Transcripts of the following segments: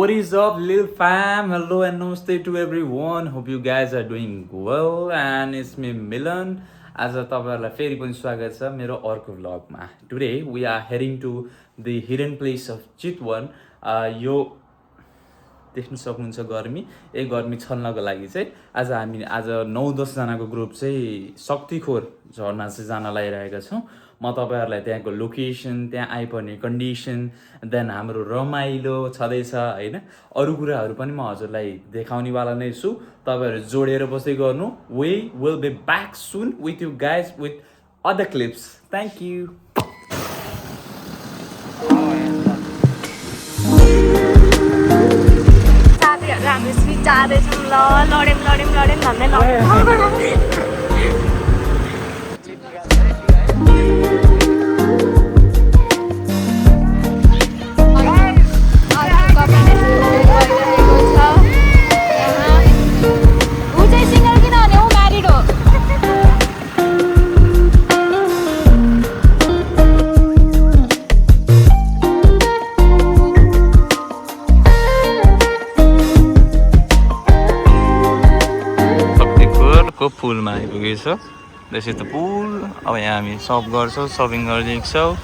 What is up, Lil Fam? Hello and namaste to everyone. Hope you guys are doing well. And it's me, Milan. आज तपाईहरुलाई फेरि पनि स्वागत छ मेरो अर्को भ्लगमा. Today we are heading to the hidden place of Chitwan. यो देख्न सक्नुहुन्छ गर्मी. गर्मी छल्नको लागि चाहिँ आज हामी 9-10 जनाको ग्रुप चाहिँ शक्तिखोर झरना चाहिँ जान लागिरहेका छौं. म तपाईहरुलाई त्यहाँको लोकेसन, त्यहाँ आइपर्ने कन्डिसन, देन हाम्रो रमाइलो छदैछ हैन. अरु कुराहरु पनि म हजुरलाई देखाउने वाला नै छु. तपाईहरु जोडेर बस्दै गर्नु. We will be back soon with you guys with other clips. Thank you. हामी स्पिड जाँदैछौँ लडेम भन्दै पुलमा आइपुगेछौँ. दिस इज द पुल. अब यहाँ हामी सप गर्छौँ, सपिङ गरिदिन्छौँ.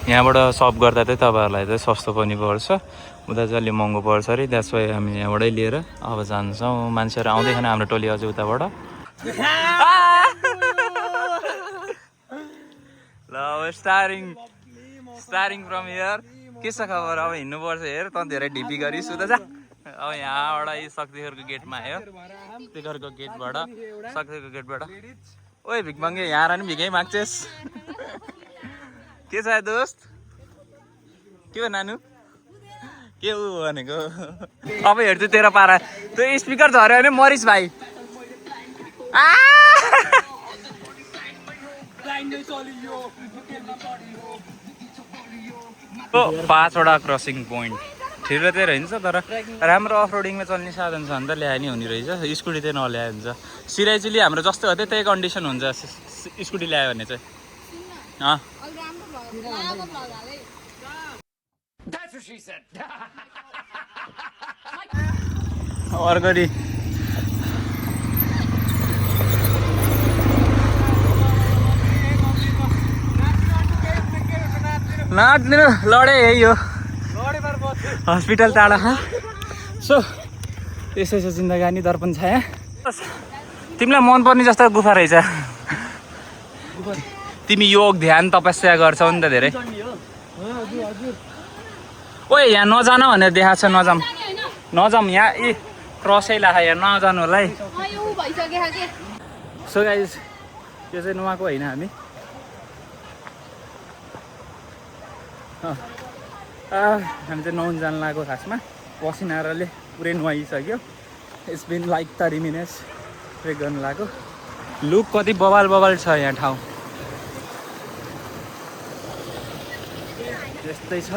यहाँबाट सप गर्दा चाहिँ तपाईँहरूलाई चाहिँ सस्तो पनि पर्छ, उता चाहिँ अलि महँगो पर्छ अरे. द्याट्स वाइ हामी यहाँबाटै लिएर अब जान्छौँ. मान्छेहरू आउँदैछन् हाम्रो टोली अझै उताबाट. ल अब स्टार्टिङ फ्रम हियर. के छ खबर? अब हिँड्नुपर्छ. हेर त धेरै ढिपी गरिस् उता जा. अब यहाँबाट शक्तिखोरको गेटमा आयो. शक्तिखोरको गेटबाट ओए भिकमङ्गे यहाँ नि भिकै माग्छेस्. के छ दोस्त? के हो नानु? के हो भनेको? अब हेर्छु तेरो पारा. त्यो स्पिकर झऱ्यो भने मरिस भाइ. 5वटा क्रसिङ पोइन्ट ठिलो चाहिँ रहन्छ, तर राम्रो अफ रोडिङमा चल्ने साधन छ भने त ल्याए नि हुने रहेछ. स्कुटी चाहिँ नल्याए हुन्छ. सिराइचिली हाम्रो जस्तो हो त्यही कन्डिसन हुन्छ स्कुटी ल्यायो भने चाहिँ. अर्को नाच्दिनु लडे यही हो. हस्पिटल टाढा. सो यसै छ जिन्दगानी दर्पण छाया. तिमीलाई मनपर्ने जस्तो गुफा रहेछ. तिमी योग ध्यान तपस्या गर्छौ नि त धेरै. ओए यहाँ नजान भनेर देखाएको छ. नजाम यहाँ. क्रसै लाख यहाँ नजानु होला है. सो गाइज त्यो चाहिँ नुहाएको होइन हामी. हामी चाहिँ नुहाउन जान लागेको. खासमा पसिनाले पुरै नुहाइसक्यो. It's been like 30 minutes trek गर्नु लागेको. लुक कति बबाल छ यहाँ ठाउँ. यस्तै छ.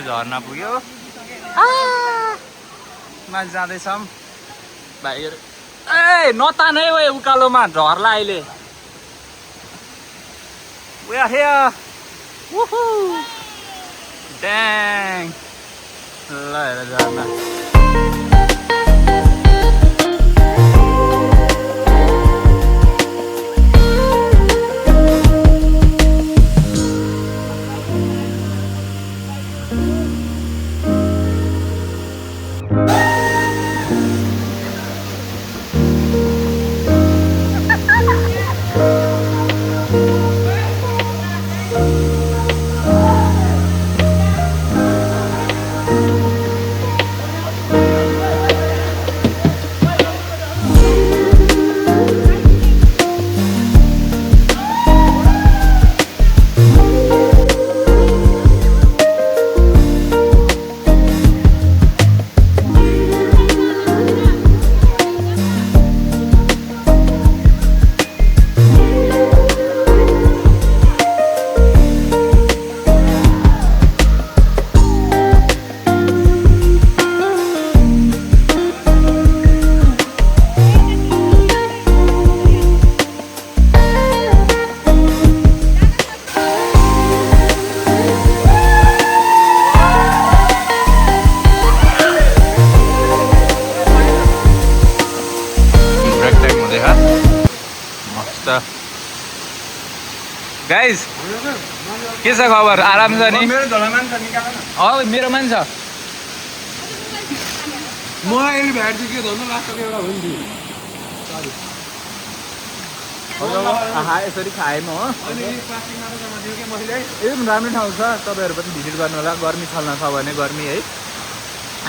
झर्ना पुग्यो. माथि जाँदैछौँ भाइहरू. ए नतानै हो उकालोमा झर्ला अहिले. We are here. Woohoo! Dang. ल हेर झर्ना. गाइस के छ खबर? आराम छ नि? मेरोमा नि छ। यसरी खाएँ म हो। एकदम राम्रो ठाउँ छ, तपाईँहरू पनि भिजिट गर्नु होला। गर्मी छल्न छ भने गर्मी है,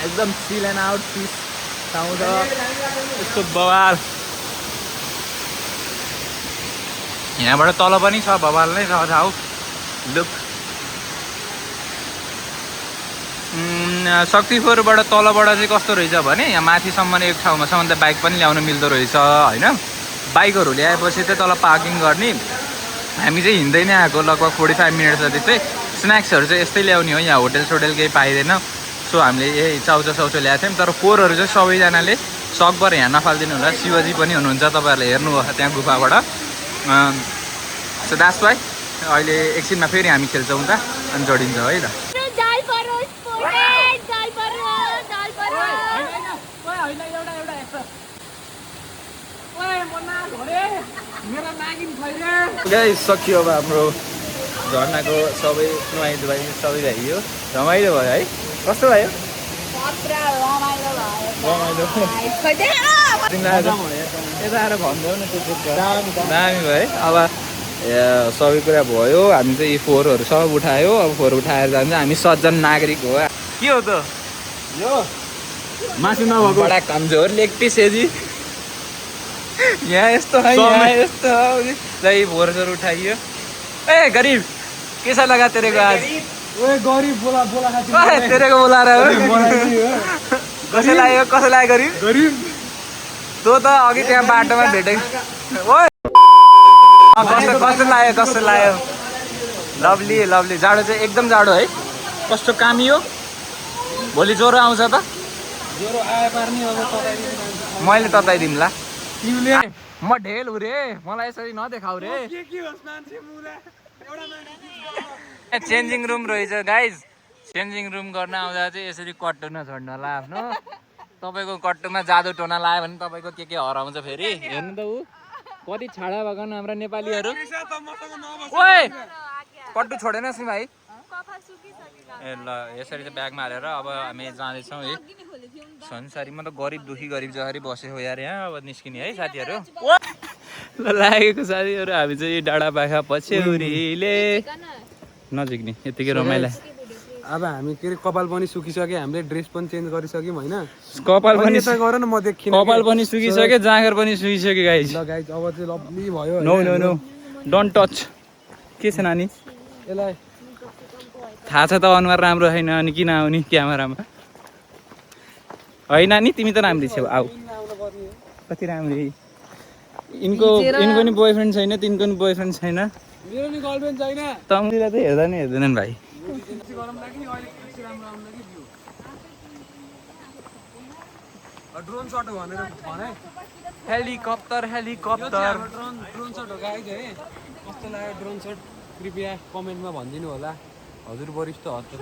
एकदम चिल एन्ड आउट पिस ठाउँ छ। यस्तो बवाल यहाँबाट तल पनि छ, बवाल नै छ ठाउँ। लुक शक्तिपुरबाट तलबाट चाहिँ कस्तो रहेछ भने यहाँ माथिसम्म एक ठाउँमासम्म त बाइक पनि ल्याउनु मिल्दो रहेछ होइन। बाइकहरू ल्याएपछि चाहिँ तल पार्किङ गर्ने। हामी चाहिँ हिँड्दै नै आएको, लगभग 45 मिनट छ। त्यस्तै स्न्याक्सहरू चाहिँ यस्तै ल्याउने हो, यहाँ होटेल सोटेल केही पाइँदैन। सो हामीले यही चाउचो साउचो ल्याएको थियौँ। तर फोहोरहरू चाहिँ सबैजनाले सकभर यहाँ नफालिदिनु होला। शिवजी पनि हुनुहुन्छ, तपाईँहरूले हेर्नु होला त्यहाँ गुफाबाट। सो द्याट्स वाइ अहिले एकछिनमा फेरि हामी खेल्छौँ त अनि जोडिन्छ है त। गाइस सकियो अब हाम्रो झर्नाको सबै नुहाइ धुवाइ सबै भइयो, रमाइलो भयो है। कस्तो भयो? यता आएर भनिदेऊ न दामी भयो है। अब सबै कुरा भयो, हामी चाहिँ यी फोहोरहरू सब उठायो। अब फोहोर उठाएर जान्छ। हामी सज्जन नागरिक हो। के हो त यो? मासु नभएको बडा कमजोर लेग पिस है जी। यहाँ यस्तो है, यहाँ यस्तो जही फोहोरहरू उठाइयो। ए गरीब कैसा लगा तेरे को आज? ओए गरीब बोला बोला तेरे को बोला रहा है। कसै लाग्यो गरीब? गरीब तँ त अघि त्यहाँ बाटोमा भेटेको। ओए कस्तो लाग्यो? Lovely lovely. जाडो चाहिँ एकदम जाडो है। कस्तो कामी हो? भोलि ज्वरो आउँछ त? ज्वरो आए पार्ने अब मैले तताइदिउँला। म ढेल हो रे, मलाई यसरी नदेखाउ रे। चेन्जिङ रुम रहेछ गाइज। चेन्जिङ रुम गर्न आउँदा चाहिँ यसरी कट्टु नछोड्नु होला आफ्नो। तपाईँको कट्टुमा जादु टोना लायो भने तपाईँको के हराउँछ फेरि। हेर्नु त ऊ कति छाडा भएको हाम्रा नेपालीहरू। ओए कट्टु छोडेनस् नि भाइ। ए ल यसरी चाहिँ ब्यागमा हालेर अब हामी जाँदैछौँ है संसारी। म त गरिब दुखी गरिब जसरी बसेको यार यहाँ। अब निस्किने है साथीहरू। ल लागेको साथीहरू, हामी चाहिँ डाँडा पाखा पछ्यौरीले नजिक नि यतिकै रमाइला। अब हामी के अरे कपाल पनि सुकिसक्यो, हामीले ड्रेस पनि चेन्ज गरिसक्यौँ होइन। कपाल पनि गर न, म देखिन। कपाल पनि सुकिसक्यो, जाँगर पनि सुकिसक्यो गाइज। ल गाइज अब चाहिँ लभली भयो। No no no don't touch. के छ नानी? यसलाई थाहा छ त अनुहार राम्रो छैन अनि किन आउने क्यामेरामा? होइन नि तिमी त राम्री छेउ। आऊ कति राम्री। यिनको नि बोयफ्रेन्ड छैन, तिनको नि बोयफ्रेन्ड छैन। मेरो नि गर्लफ्रेन्ड छैन। तँलाई त हेर्दा नि हेर्दैनन् भाइ। ड्रोन सट हो भनेर भने। हेलिकप्टर ड्रोन सट हो गाइज है। कस्तो लाग्यो ड्रोन सट कृपया कमेन्टमा भनिदिनु होला। हजुर वरिष्ठ हत्या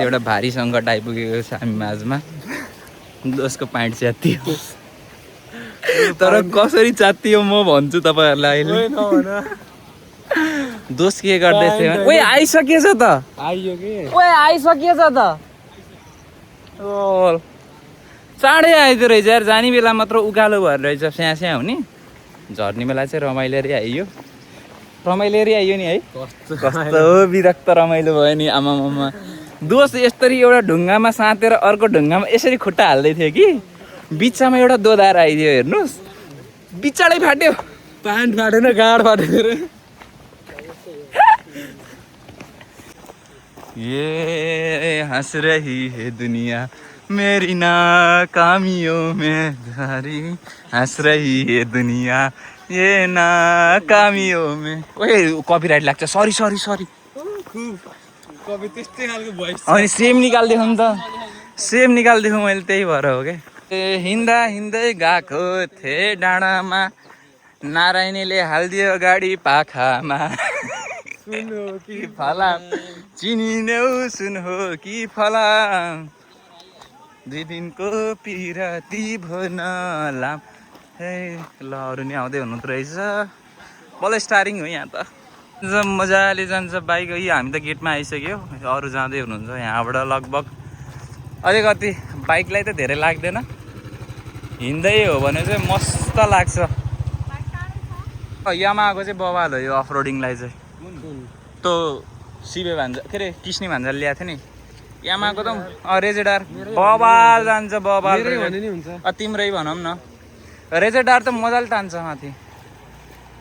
एउटा भारी सङ्कट आइपुगेको छ हामी माझमा। दोषको प्यान्ट च्यातियो। तर कसरी च्यातियो म भन्छु तपाईँहरूलाई अहिले। दोष के गर्दैछ? ओए आइसकेछ त। आइयो के? ओए आइसकेछ त। ओ चाँडै आइदियो रहेछ यार। जाने बेला मात्र उकालो भएर रहेछ स्याहाँ स्याहाँ हुने। झर्ने बेला चाहिँ रमाइलोरी आइयो। रमाइलोरी आइयो नि है। कस्तो विरक्त रमाइलो भयो नि आमामामा। दोष यस्तरी एउटा ढुङ्गामा साँतेर अर्को ढुङ्गामा यसरी खुट्टा हाल्दै थियो कि बिचमा एउटा दोधार आइदियो। हेर्नुहोस् बिचाडै फाट्यो। प्यान्ट फाटेन, गाड फाटेर। ये हंस रही है दुनिया मेरी नाकामियों में धारी। हंस रही है दुनिया ये नाकामियों में। ओए कपिराइट लाग्छ। Sorry sorry sorry. कवि त्यस्तै खालको भोइस। अनि सेम निकालिदियो नि त। सेम निकालिदिएको मैले त्यही भएर हो क्या हिँड्दा हिँड्दै गएको थिएँ डाँडामा नारायणीले हालिदियो गाडी पाखामा सुन हो कि फलाम चिनिन्यौ सुन हो कि फलाम 2 दिनको पिराती भो नलाम हे ल अरू नि आउँदै हुनु रहेछ बल्ल स्टारिङ हो यहाँ त मजाले जान्छ बाइक यो हामी त गेटमा आइसक्यो अरू जाँदै हुनुहुन्छ यहाँबाट लगभग अझै कति बाइकलाई त धेरै लाग्दैन हिँड्दै हो भने चाहिँ मस्त लाग्छ यामाहाको चाहिँ बवाल हो यो अफ रोडिङलाई चाहिँ त्यो शिवे भान्जा के अरे कृष्णी भान्जाले ल्याएको थियो नि यामाहाको त रेजेडार बवाल जान्छ बवाल तिम्रै भनौँ न रेजेडार त मजाले तान्छ माथि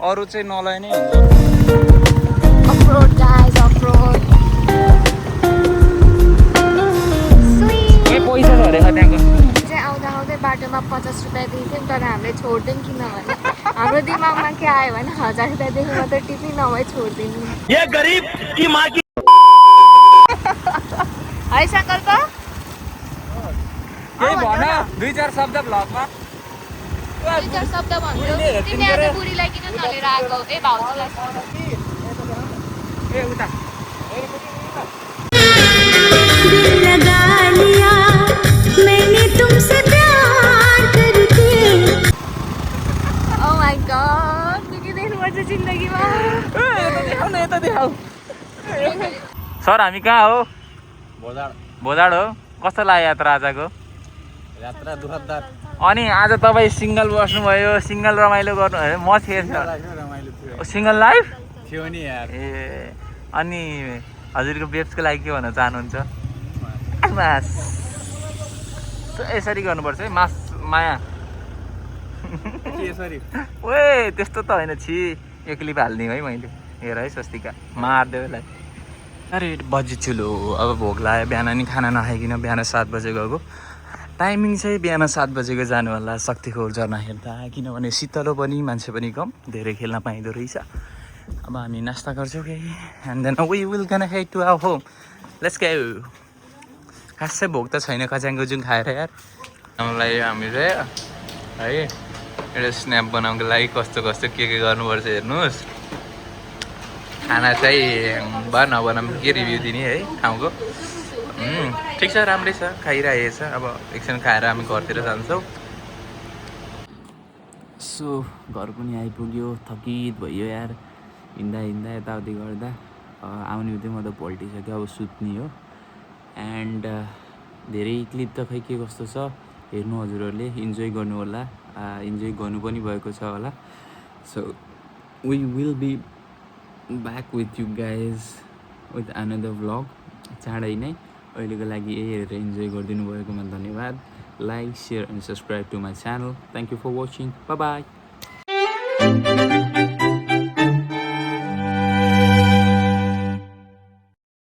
अरू चाहिँ नलय नै हुन्छ अफरोड गाइस अफरोड पैसा छ अरे त्यहाँको चाहिँ आउँदा आउँदै बाटोमा 50 रुपियाँ दिन्थ्यौँ तर हामीले छोड्दैन किनभने हाम्रो दिमागमा के आयो भने 1000 रुपियाँदेखि मात्र टिप्ने नभए छोड्दिनु ये गरीब की माँ की है सङ्कल्प केही भन 2-4 शब्द भ्लगमा 2-4 शब्द भन्छु तिमी आज बुढीलाई किन नलिएर आएको ए भाउजूलाई ए उता लगा लिया मैंने तुमसे प्यार करके ओ माय गॉड के देख्नुपर्छ जिन्दगीमा यता देखाउ सर हामी कहाँ हो भोजाड हो कस्तो लाग्यो यात्रा आजको यात्रा दुःखदार अनि आज तपाईँ सिङ्गल बस्नुभयो सिङ्गल रमाइलो गर्नु म थिएँ रमाइलो थियो सिङ्गल लाइफ थियो नि यार ए अनि हजुरको बेब्सको लागि के भन्न चाहनुहुन्छ मास यसरी गर्नुपर्छ है मास माया यसरी ओए त्यस्तो त होइन छि यो क्लिप हाल्ने है मैले हेर है स्वस्तिका मारिदियो यसलाई अरे बजी चुलो अब भोक लाग्यो बिहान नि खाना नखाइकन बिहान 7 बजे गएको टाइमिङ चाहिँ बिहान 7 बजेको जानु होला शक्तिखोर झर्ना हेर्दा किनभने शीतलो पनि मान्छे पनि कम धेरै खेल्न पाइँदो रहेछ अब हामी नास्ता गर्छौँ केही and then we will gonna head to our home let's go खासै भोक त छैन कच्याङको जुन खाएर यार हामीलाई हामी चाहिँ है एउटा स्न्याप बनाउनुको लागि कस्तो कस्तो के गर्नुपर्छ हेर्नुहोस् खाना चाहिँ नबनाऊँ के रिभ्यू दिने है ठाउँको ठिक छ राम्रै छ खाइरहेको छ अब एकछिन खाएर हामी घरतिर जान्छौँ सो घर पनि आइपुग्यो थकित भयो यार हिँड्दा हिँड्दा यताउति गर्दा आउने हुँदै म त पल्टिसक्यो अब सुत्ने हो एन्ड धेरै क्लिप त खै के कस्तो छ हेर्नु हजुरहरूले इन्जोय गर्नु होला इन्जोय गर्नु पनि भएको छ होला so we will be back with you guys with another vlog चाँडै नै अहिलेको लागि यही हेरेर इन्जोय गरिदिनु भएकोमा धन्यवाद like share and subscribe to my channel thank you for watching bye by